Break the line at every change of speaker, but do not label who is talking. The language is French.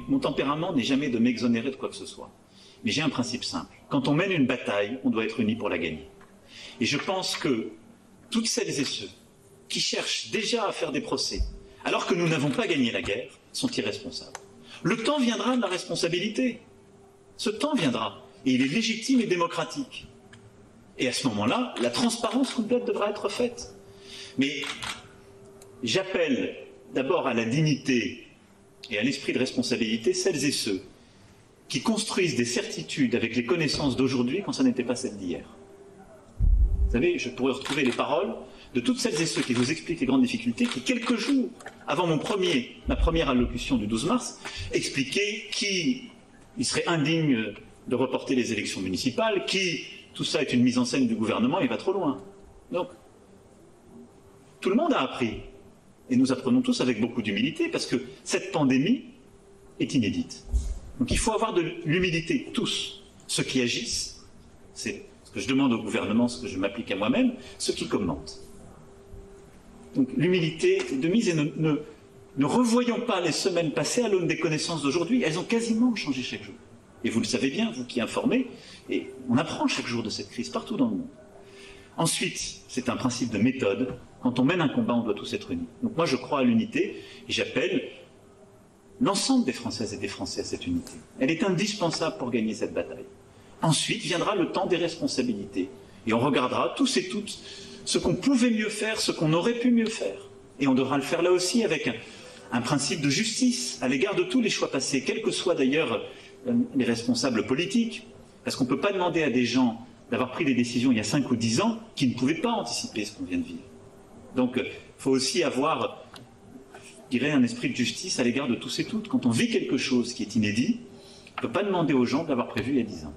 Mon tempérament n'est jamais de m'exonérer de quoi que ce soit. Mais j'ai un principe simple. Quand on mène une bataille, on doit être unis pour la gagner. Et je pense que toutes celles et ceux qui cherchent déjà à faire des procès, alors que nous n'avons pas gagné la guerre, sont irresponsables. Le temps viendra de la responsabilité. Ce temps viendra. Et il est légitime et démocratique. Et à ce moment-là, la transparence complète devra être faite. Mais j'appelle d'abord à la dignité et à l'esprit de responsabilité celles et ceux qui construisent des certitudes avec les connaissances d'aujourd'hui quand ça n'était pas celles d'hier. Vous savez, je pourrais retrouver les paroles de toutes celles et ceux qui vous expliquent les grandes difficultés, qui quelques jours avant ma première allocution du 12 mars, expliquaient qu'il serait indigne de reporter les élections municipales, tout ça est une mise en scène du gouvernement, il va trop loin. Donc, tout le monde a appris. Et nous apprenons tous avec beaucoup d'humilité, parce que cette pandémie est inédite. Donc il faut avoir de l'humilité, tous. Ceux qui agissent, c'est ce que je demande au gouvernement, ce que je m'applique à moi-même, ceux qui commentent. Donc l'humilité de mise, et ne revoyons pas les semaines passées à l'aune des connaissances d'aujourd'hui, elles ont quasiment changé chaque jour. Et vous le savez bien, vous qui informez, et on apprend chaque jour de cette crise partout dans le monde. Ensuite, c'est un principe de méthode. Quand on mène un combat, on doit tous être unis. Donc moi, je crois à l'unité et j'appelle l'ensemble des Françaises et des Français à cette unité. Elle est indispensable pour gagner cette bataille. Ensuite viendra le temps des responsabilités. Et on regardera tous et toutes ce qu'on pouvait mieux faire, ce qu'on aurait pu mieux faire. Et on devra le faire là aussi avec un principe de justice à l'égard de tous les choix passés, quels que soient d'ailleurs les responsables politiques. Parce qu'on ne peut pas demander à des gens d'avoir pris des décisions il y a 5 ou 10 ans qui ne pouvaient pas anticiper ce qu'on vient de vivre. Donc il faut aussi avoir, je dirais, un esprit de justice à l'égard de tous et toutes. Quand on vit quelque chose qui est inédit, on ne peut pas demander aux gens de l'avoir prévu il y a 10 ans.